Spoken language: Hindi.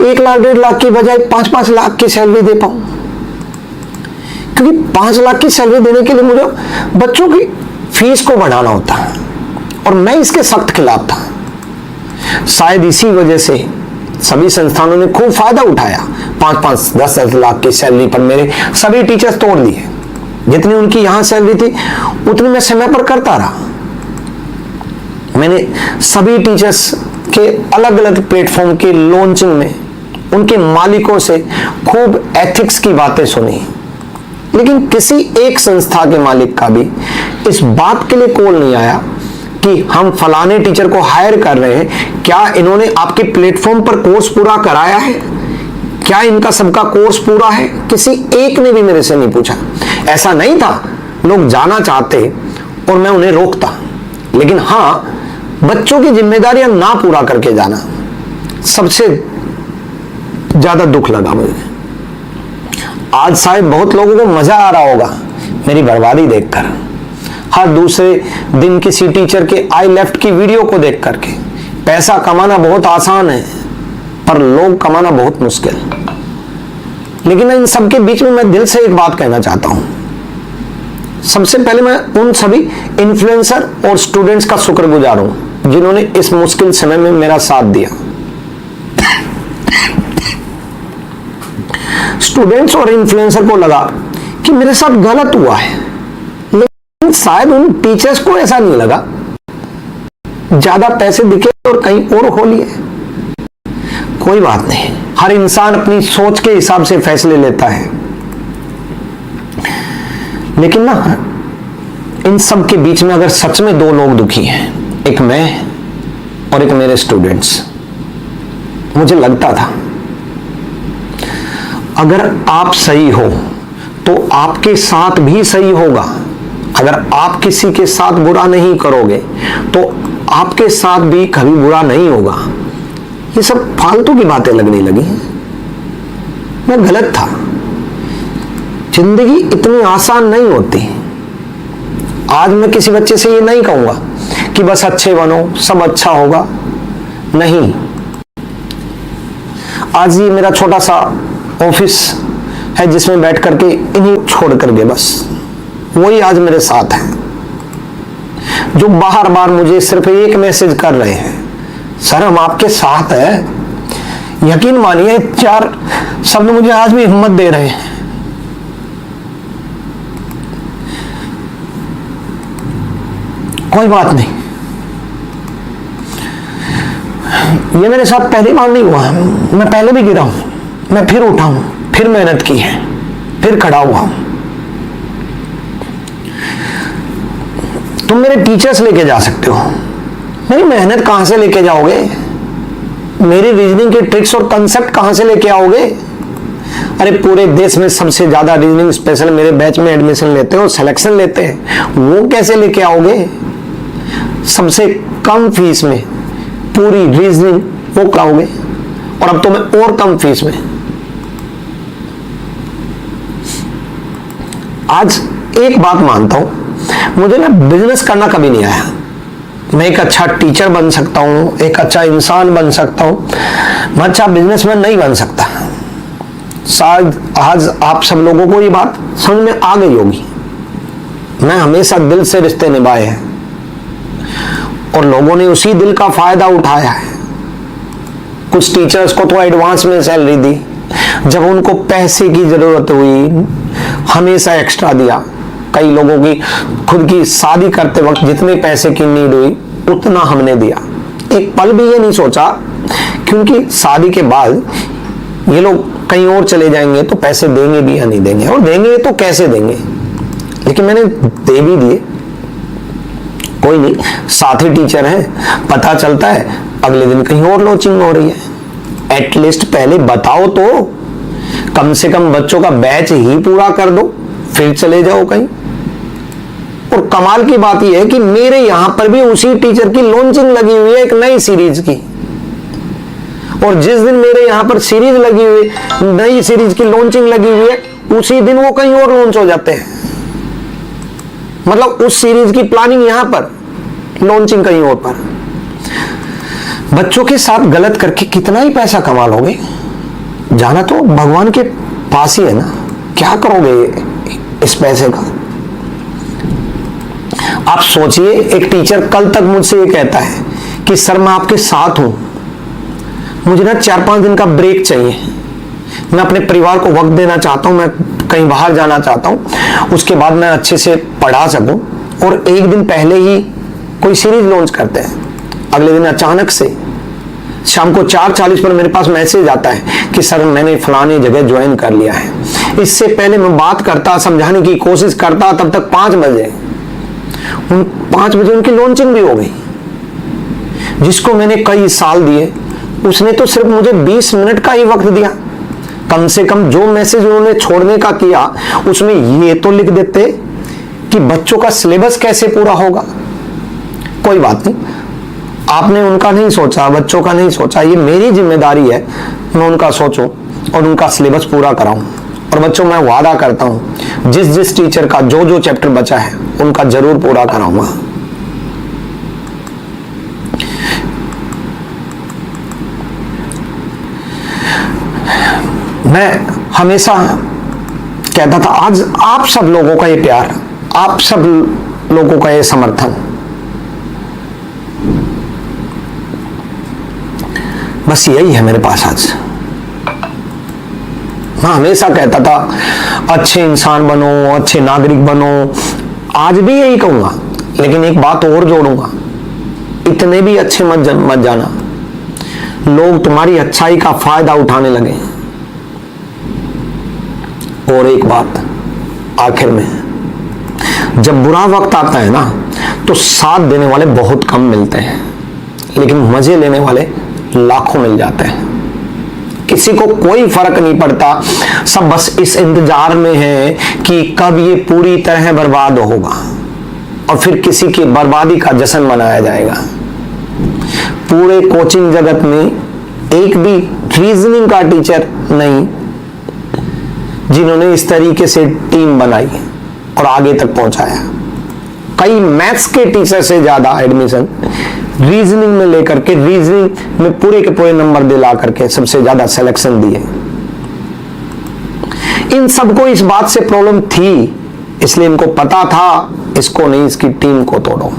1 लाख 1.5 लाख की बजाय 5-5 लाख की सैलरी दे पाऊं, क्योंकि 5 लाख की सैलरी देने के लिए मुझे बच्चों की फीस को बढ़ाना होता है और मैं इसके सख्त खिलाफ था। शायद इसी वजह से सभी संस्थानों ने खूब फायदा उठाया। 5-5 10-10 लाख की सैलरी पर मेरे सभी टीचर्स तोड़ दिए। जितनी उनकी यहां सैलरी थी उतनी मैं समय पर करता रहा। मैंने सभी टीचर्स के अलग अलग प्लेटफॉर्म के लॉन्चिंग में उनके मालिकों से खूब एथिक्स की बातें सुनी, लेकिन किसी एक संस्था के मालिक का भी इस बात के लिए कॉल नहीं आया कि हम फलाने टीचर को हायर कर रहे हैं, क्या इन्होंने आपके प्लेटफॉर्म पर कोर्स पूरा कराया है, क्या इनका सबका कोर्स पूरा है। किसी एक ने भी मेरे से नहीं पूछा। ऐसा नहीं था लोग जाना चाहते और मैं उन्हें रोकता, लेकिन हाँ, बच्चों की जिम्मेदारियां ना पूरा करके जाना सबसे ज्यादा दुख लगा मुझे। आज शायद बहुत लोगों को मजा आ रहा होगा मेरी बर्बादी देखकर, हर दूसरे दिन किसी टीचर के आई लेफ्ट की वीडियो को देख करके। पैसा कमाना बहुत आसान है पर लोग कमाना बहुत मुश्किल। लेकिन इन सबके बीच में मैं दिल से एक बात कहना चाहता हूं। सबसे पहले मैं उन सभी इन्फ्लुएंसर और स्टूडेंट्स का शुक्रगुजार हूं जिन्होंने इस मुश्किल समय में मेरा साथ दिया। स्टूडेंट्स और इन्फ्लुएंसर को लगा कि मेरे साथ गलत हुआ है, लेकिन शायद उन टीचर्स को ऐसा नहीं लगा। ज्यादा पैसे दिखे और कहीं और हो लिए। कोई बात नहीं, हर इंसान अपनी सोच के हिसाब से फैसले लेता है। लेकिन ना, इन सब के बीच में अगर सच में 2 लोग दुखी हैं, एक मैं और एक मेरे स्टूडेंट्स, मुझे लगता था अगर आप सही हो तो आपके साथ भी सही होगा। अगर आप किसी के साथ बुरा नहीं करोगे तो आपके साथ भी कभी बुरा नहीं होगा। ये सब फालतू की बातें लगने लगी। मैं गलत था। जिंदगी इतनी आसान नहीं होती। आज मैं किसी बच्चे से ये नहीं कहूंगा कि बस अच्छे बनो, सब अच्छा होगा। नहीं, आज ये मेरा छोटा सा ऑफिस है जिसमें बैठ करके इन्हीं छोड़ करके बस वही आज मेरे साथ है, जो बार बार मुझे सिर्फ एक मैसेज कर रहे हैं, सर हम आपके साथ हैं। यकीन मानिए 4 शब्द मुझे आज भी हिम्मत दे रहे हैं। कोई बात नहीं, ये मेरे साथ पहली बार नहीं हुआ है। मैं पहले भी गिरा हूं, मैं फिर उठा हूं, फिर मेहनत की है, फिर खड़ा हुआ हूं। तुम मेरे टीचर्स लेके जा सकते हो, मेरी मेहनत कहां से लेके जाओगे? मेरी रीजनिंग के ट्रिक्स और कंसेप्ट कहां से लेके आओगे? अरे पूरे देश में सबसे ज्यादा रीजनिंग स्पेशल मेरे बैच में एडमिशन लेते हो, सिलेक्शन लेते हैं, वो कैसे लेके आओगे? सबसे कम फीस में पूरी रीजनिंग वो कराओगे, और अब तो मैं और कम फीस में। आज एक बात मानता हूं, मुझे ना बिजनेस करना कभी नहीं आया। मैं एक अच्छा टीचर बन सकता हूं, एक अच्छा इंसान बन सकता हूं, मैं अच्छा बिजनेसमैन नहीं बन सकता। शायद आज आप सब लोगों को ये बात समझ में आ गई होगी। मैं हमेशा दिल से रिश्ते निभाए हैं और लोगों ने उसी दिल का फायदा उठाया है। कुछ टीचर्स को तो एडवांस में सैलरी दी, जब उनको पैसे की जरूरत हुई हमेशा एक्स्ट्रा दिया। कई लोगों की खुद की शादी करते वक्त जितने पैसे की नीड हुई उतना हमने दिया। एक पल भी ये नहीं सोचा क्योंकि शादी के बाद ये लोग कहीं और चले जाएंगे तो पैसे देंगे भी या नहीं देंगे, और देंगे तो कैसे देंगे। लेकिन मैंने दे भी दिए। कोई नहीं, साथी टीचर हैं, पता चलता है अगले दिन कहीं और लॉन्चिंग हो रही है। एटलीस्ट पहले बताओ तो, कम से कम बच्चों का बैच ही पूरा कर दो, फिर चले जाओ कहीं। और कमाल की बात यह है कि मेरे यहां पर भी उसी टीचर की लॉन्चिंग लगी हुई है, एक नई सीरीज की। और जिस दिन मेरे यहां पर सीरीज लगी हुई, नई सीरीज की लॉन्चिंग लगी हुई है, उसी दिन वो कहीं और लॉन्च हो जाते हैं। मतलब उस सीरीज की प्लानिंग यहां पर, लॉन्चिंग कहीं और पर। बच्चों के साथ गलत करके कितना ही पैसा कमा लोगे? जाना तो भगवान के पास ही है ना, क्या करोगे इस पैसे का? आप सोचिए, एक टीचर कल तक मुझसे ये कहता है कि सर मैं आपके साथ हूं, मुझे ना 4-5 दिन का ब्रेक चाहिए, मैं अपने परिवार को वक्त देना चाहता हूं, मैं कहीं बाहर जाना चाहता हूं, उसके बाद मैं अच्छे से पढ़ा सकूं। और एक दिन पहले ही कोई सीरीज लॉन्च करते हैं, अगले दिन अचानक से शाम को 4:40 पर मेरे पास मैसेज आता है कि सर मैंने फलानी जगह ज्वाइन कर लिया है। इससे पहले मैं बात करता, समझाने की कोशिश करता, तब तक 5 बजे 5 बजे उनकी लॉन्चिंग भी हो गई। जिसको मैंने कई साल दिए, उसने तो सिर्फ मुझे 20 मिनट का ही वक्त दिया। कम से कम जो मैसेज उन्होंने छोड़ने का किया, उसमें ये तो लिख देते कि बच्चों का सिलेबस कैसे पूरा होगा। कोई बात नहीं, आपने उनका नहीं सोचा, बच्चों का नहीं सोचा, ये मेरी जिम्मेदारी है, मैं उनका सोचूं और उनका सिलेबस पूरा कराऊं। और बच्चों, मैं वादा करता हूं जिस जिस टीचर का जो जो चैप्टर बचा है उनका जरूर पूरा कराऊंगा। मैं हमेशा कहता था, आज आप सब लोगों का ये प्यार, आप सब लोगों का ये समर्थन, बस यही है मेरे पास आज। मैं हमेशा कहता था अच्छे इंसान बनो, अच्छे नागरिक बनो, आज भी यही कहूंगा, लेकिन एक बात और जोड़ूंगा, इतने भी अच्छे मत जाना लोग तुम्हारी अच्छाई का फायदा उठाने लगे। और एक बात आखिर में, जब बुरा वक्त आता है ना, तो साथ देने वाले बहुत कम मिलते हैं, लेकिन मजे लेने वाले लाखों मिल जाते हैं। किसी को कोई फर्क नहीं पड़ता, सब बस इस इंतजार में है कि कब ये पूरी तरह बर्बाद होगा और फिर किसी की बर्बादी का जश्न मनाया जाएगा। पूरे कोचिंग जगत में एक भी रीजनिंग का टीचर नहीं जिन्होंने इस तरीके से टीम बनाई और आगे तक पहुंचाया। कई मैथ्स के टीचर से ज्यादा एडमिशन रीजनिंग में लेकर के, रीजनिंग में पूरे के पूरे नंबर दिला करके सबसे ज्यादा सिलेक्शन दिए। इन सबको इस बात से प्रॉब्लम थी, इसलिए इनको पता था इसको नहीं, इसकी टीम को तोड़ो।